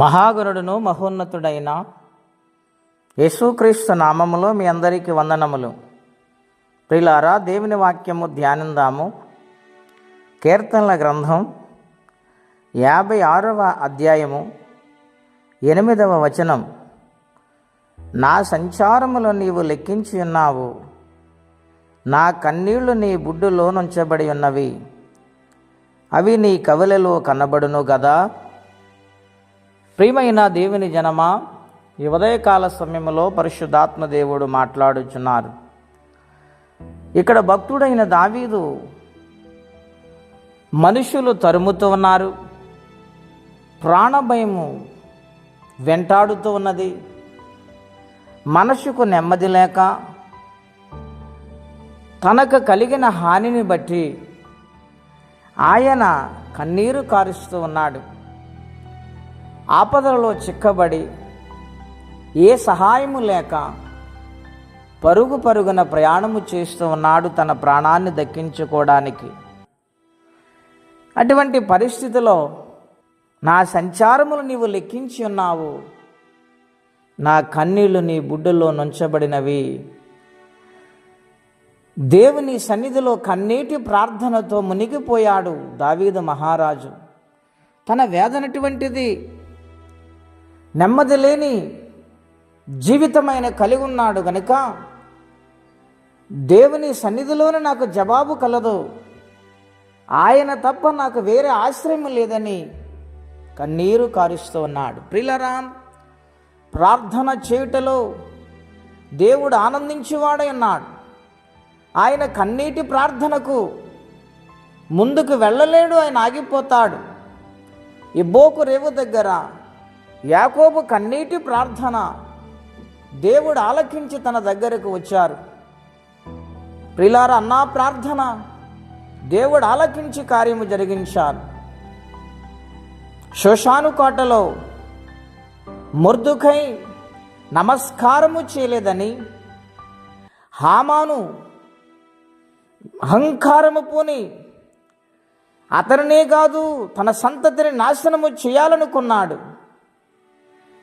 మహాగణుడును మహోన్నతుడైన యేసుక్రీస్తు నామములో మీ అందరికీ వందనములు. ప్రియులారా, దేవుని వాక్యము ధ్యానిందాము. కీర్తనల గ్రంథం 56వ అధ్యాయము 8వ వచనం. నా సంచారములో నీవు లెక్కించి ఉన్నావు, నా కన్నీళ్లు నీ బుడ్డులో నుంచబడి ఉన్నవి, అవి నీ కవలలో కనబడును గదా. ప్రియమైన దేవుని జనమా, ఈ ఉదయకాల సమయంలో పరిశుద్ధాత్మ దేవుడు మాట్లాడుచున్నారు. ఇక్కడ భక్తుడైన దావీదు, మనుషులు తరుముతూ ఉన్నారు, ప్రాణభయము వెంటాడుతూ ఉన్నది, మనసుకు నెమ్మది లేక తనకు కలిగిన హానిని బట్టి ఆయన కన్నీరు కారుస్తూ ఉన్నాడు. ఆపదలలో చిక్కబడి ఏ సహాయము లేక పరుగున ప్రయాణము చేస్తూ ఉన్నాడు తన ప్రాణాన్ని దక్కించుకోవడానికి. అటువంటి పరిస్థితిలో నా సంచారములు నీవు లెక్కించి ఉన్నావు, నా కన్నీళ్లు నీ బుడ్డలో నుంచబడినవి. దేవుని సన్నిధిలో కన్నీటి ప్రార్థనతో మునిగిపోయాడు దావీదు మహారాజు. తన వేదనటువంటిది, నెమ్మది లేని జీవితమైన కలిగి ఉన్నాడు గనుక దేవుని సన్నిధిలోనే నాకు జవాబు కలదు, ఆయన తప్ప నాకు వేరే ఆశ్రయం లేదని కన్నీరు కారుస్తూ ఉన్నాడు. ప్రియులారా, ప్రార్థన చేయుటలో దేవుడు ఆనందించేవాడై ఉన్నాడు. ఆయన కన్నీటి ప్రార్థనకు ముందుకు వెళ్ళలేడు, ఆయన ఆగిపోతాడు. ఇబ్బోకు రేవు దగ్గర యాకోబు కన్నీటి ప్రార్థన దేవుడు ఆలకించి తన దగ్గరకు వచ్చారు. ప్రియులారా, అన్నా ప్రార్థన దేవుడు ఆలకించి కార్యము జరిగించారు. షోషాను కోటలో మొర్దుకై నమస్కారము చేయలేదని హామాను అహంకారము పోని అతనినే కాదు తన సంతతిని నాశనము చేయాలనుకున్నాడు.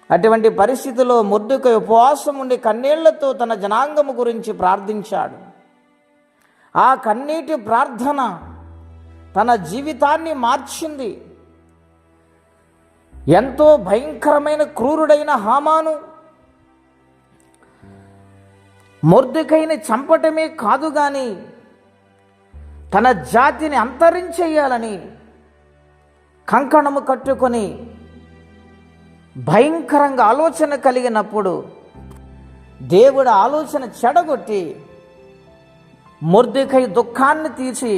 అటువంటి పరిస్థితిలో మొర్దుకై ఉపవాసం ఉండి కన్నీళ్లతో తన జనాంగము గురించి ప్రార్థించాడు. ఆ కన్నీటి ప్రార్థన తన జీవితాన్ని మార్చింది. ఎంతో భయంకరమైన క్రూరుడైన హామాను మొర్దుకైని చంపటమే కాదు గాని తన జాతిని అంతరించేయాలని కంకణము కట్టుకొని భయంకరంగా ఆలోచన కలిగినప్పుడు దేవుడు ఆలోచన చెడగొట్టి మొర్దుకై దుఃఖాన్ని తీసి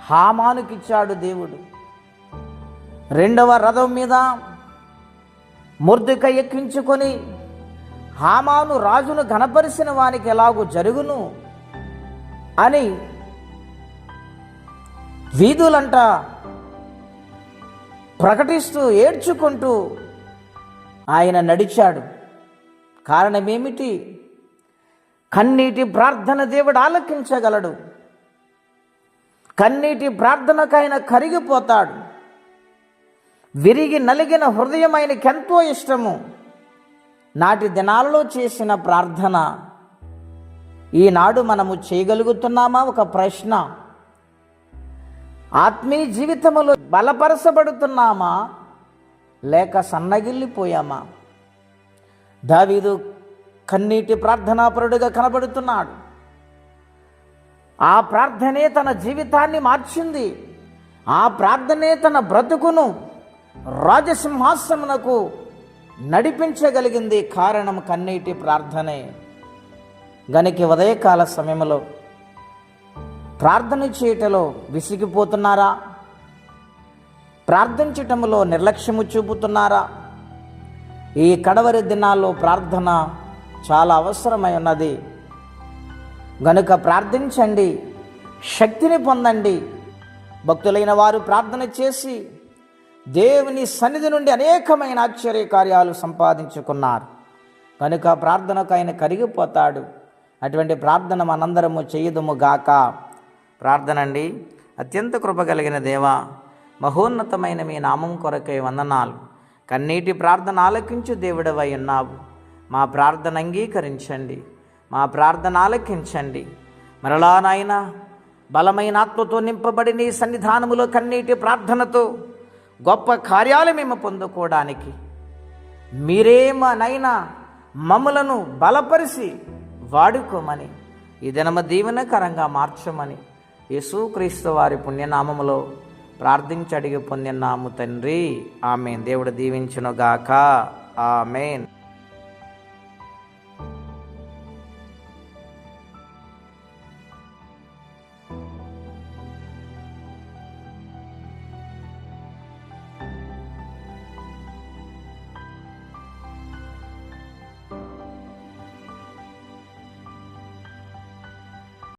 హామానుకిచ్చాడు దేవుడు. 2వ రథం మీద మొర్దుకై ఎక్కించుకొని హామాను రాజును ఘనపరిచిన వానికి ఎలాగూ జరుగును అని వీధులంట ప్రకటిస్తూ ఏడ్చుకుంటూ ఆయన నడిచాడు. కారణమేమిటి? కన్నీటి ప్రార్థన దేవుడు ఆలకించగలడు. కన్నీటి ప్రార్థనకు ఆయన కరిగిపోతాడు. విరిగి నలిగిన హృదయం ఆయనకెంతో ఇష్టము. నాటి దినాలలో చేసిన ప్రార్థన ఈనాడు మనము చేయగలుగుతున్నామా? ఒక ప్రశ్న. ఆత్మీయ జీవితములో బలపరచబడుతున్నామా లేక సన్నగిల్లిపోయామా? దావీదు కన్నీటి ప్రార్థనాపరుడుగా కనబడుతున్నాడు. ఆ ప్రార్థనే తన జీవితాన్ని మార్చింది. ఆ ప్రార్థనే తన బ్రతుకును రాజసింహాసనమునకు నడిపించగలిగింది. కారణం కన్నీటి ప్రార్థనే. గనికి ఉదయకాల సమయంలో ప్రార్థన చేయటంలో విసిగిపోతున్నారా? ప్రార్థించటంలో నిర్లక్ష్యము చూపుతున్నారా? ఈ కడవరి దినాల్లో ప్రార్థన చాలా అవసరమై ఉన్నది. గనుక ప్రార్థించండి, శక్తిని పొందండి. భక్తులైన వారు ప్రార్థన చేసి దేవుని సన్నిధి నుండి అనేకమైన ఆశ్చర్య కార్యాలు సంపాదించుకున్నారు. కనుక ప్రార్థనకు ఆయన కరిగిపోతాడు. అటువంటి ప్రార్థన మనందరము చేయుదుము గాక. ప్రార్థన అండి. అత్యంత కృప కలిగిన దేవా, మహోన్నతమైన మీ నామం కొరకై వందనాలు. కన్నీటి ప్రార్థన ఆలకించు దేవుడవై ఉన్నావు. మా ప్రార్థన అంగీకరించండి, మా ప్రార్థన ఆలకించండి. మరలా నాయన బలమైన ఆత్మతో నింపబడి నీ సన్నిధానములో కన్నీటి ప్రార్థనతో గొప్ప కార్యాలు మేము పొందుకోవడానికి మీరే మా నైనా మమ్ములను బలపరిచి వాడుకోమని, ఈ దినము దీవెనకరంగా మార్చమని యేసుక్రీస్తు వారి పుణ్యనామములో ప్రార్థించి అడిగి పొందినాము తండ్రి. ఆమేన్. దేవుడు దీవించునుగాక. ఆమేన్.